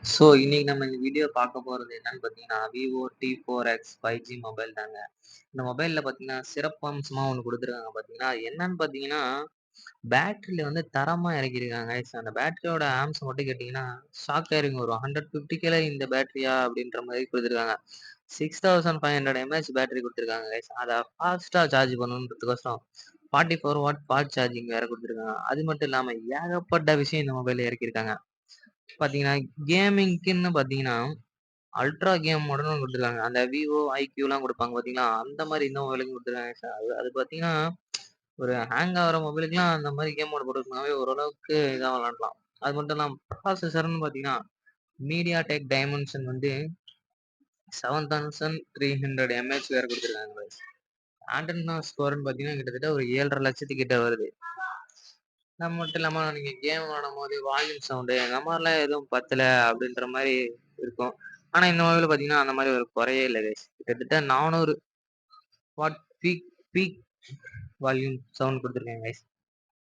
இன்னைக்கு நம்ம இந்த வீடியோ பார்க்க போறது என்னன்னு பார்த்தீங்கன்னா, Vivo T4X 5G மொபைல் தாங்க. இந்த மொபைல்ல பார்த்தீங்கன்னா, சிறப்பம்சமா ஒண்ணு குடுத்துருக்காங்க பார்த்தீங்கன்னா, என்னன்னு பார்த்தீங்கன்னா, பேட்டரியில வந்து தரமா இறக்கியிருக்காங்க. அந்த பேட்டரியோட ஆம்ப்ஸ் மட்டும் கேட்டீங்கன்னா, ஷாக் ஆயிருவீங்க. ஒரு 150Kல இந்த பேட்டரியா? அப்படின்ற மாரி குடுத்துருக்காங்க. 6500 எம்ஏஹெச் பேட்டரி குடுத்துருக்காங்க கைஸ். அத ஃபாஸ்ட்டா சார்ஜ் பண்ணணுன்றதுக்கோசரம் 44 வாட் ஃபாஸ்ட் சார்ஜிங் வேற குடுத்துருக்காங்க. அது மட்டும் இல்லாம ஏகப்பட்ட விஷயம் இந்த மொபைல்ல இறக்கியிருக்காங்க. பார்த்தீங்கன்னா, கேமிங்க்குன்னு பார்த்தீங்கன்னா, அல்ட்ரா கேம் மோடுன்னு ஒண்ணு குடுத்துருக்காங்க. அந்த Vivo, iQலாம் குடுப்பாங்க பார்த்தீங்களா? அந்த மாரி இந்த மொபைலுக்கும் குடுத்துருக்காங்க சார். அது அது பார்த்தீங்கன்னா, ஒரு ஹேங் ஆகுற மொபைலுக்குலாம் அந்த மாரி கேம் மோடு போட்டுருந்தாவே ஓரளவுக்கு இதா விளையாடலாம். அது மட்டும் இல்லாம ப்ராசஸர்ன்னு பார்த்தீங்கன்னா, MediaTek Dimensity வந்து 7300 எம்ஏஹெச் வேற குடுத்துருக்காங்க guys. Antenna ஸ்கோர்ன்னு பார்த்தீங்கன்னா, கிட்டத்தட்ட ஒரு 7,50,000 கிட்ட வருது. அது மட்டும் இல்லாம நீங்க கேம் விளையாடும்போது வால்யூம் சவுண்டு அந்த மாரிலாம் எதுவும் பத்தல அப்படின்ற மாரி இருக்கும். ஆனா இந்த மொபைல்ல பார்த்தீங்கன்னா, அந்த மாரி ஒரு குறையே இல்ல கைஸ். கிட்டத்தட்ட 400 watt peak peak volume sound குடுத்துருக்காங்க கைஸ்.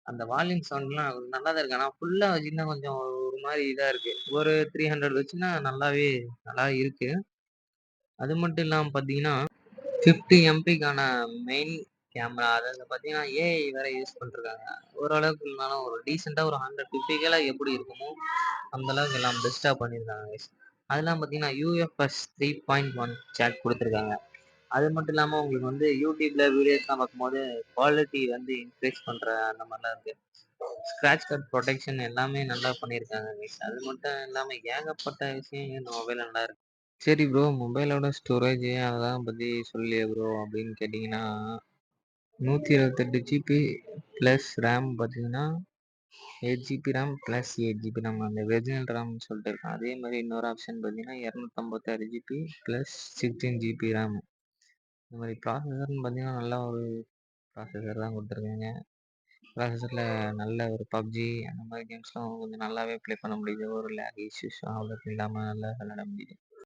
அந்த வால்யூம் சவுண்ட்லாம் நல்லா தான் இருக்கு. ஆனா ஃபுல்லா வச்சுக்கிட்டா கொஞ்சம் ஒரு மாரி இதா இருக்கு. ஒரு 300 வச்சுன்னா நல்லா இருக்கு. அது மட்டும் இல்லாம பார்த்தீங்கன்னா 50 எம்பிக்கான மெயின் கேமரா. அதாவது பார்த்தீங்கன்னா, ஏஐ வேற யூஸ் பண்ணிருக்காங்க. ஓரளவுக்கு இல்லனாலும் ஒரு டீசென்ட்டா ஒரு 150Kல எப்படி இருக்குமோ, அந்த அளவுக்கு எல்லாம் பெஸ்ட்டா பண்ணியிருக்காங்க கைஸ். அதெல்லாம் பார்த்தீங்கன்னா, யூஎஃப்எஸ் 3.1 ஜாக் குடுத்துருக்காங்க. அது மட்டும் இல்லாம உங்களுக்கு வந்து YouTubeல வீடியோஸ்லாம் பார்க்கும்போது, குவாலிட்டி வந்து இன்க்ரீஸ் பண்ற அந்த மாரிலாம் இருக்கு. ஸ்க்ராட்ச் கார்ட் புரொடெக்ஷன் எல்லாமே நல்லா பண்ணியிருக்காங்க கைஸ். அது மட்டும் இல்லாம ஏகப்பட்ட விஷயம் இந்த மொபைல்ல நல்லா இருக்கு. சரி ப்ரோ, மொபைலோட ஸ்டோரேஜ் அதெல்லாம் பத்தி சொல்லியே ப்ரோ அப்படின்னு கேட்டீங்கன்னா, 128 ஜிபி பிளஸ் ரேம் பார்த்தீங்கன்னா, 8 GB RAM plus 8 GB RAM அந்த வெர்ஜினல் ரேம்னு சொல்லிட்டு இருக்கும். அதே மாதிரி இன்னொரு ஆப்ஷன் பார்த்தீங்கன்னா, 256 ஜிபி பிளஸ் 16 ஜிபி ரேம். இந்த மாதிரி ப்ராசஸர்னு பார்த்தீங்கன்னா, நல்ல ஒரு ப்ராசஸர் தான் கொடுத்துருக்காங்க. ப்ராசஸரில் நல்ல ஒரு பப்ஜி அந்த மாதிரி கேம்ஸ்லாம் கொஞ்சம் நல்லாவே ப்ளே பண்ண முடியுது. ஒரு லேக் இஷ்யூஸ் அவ்வளோக்கு இல்லாமல் நல்லா விளையாட முடியுது.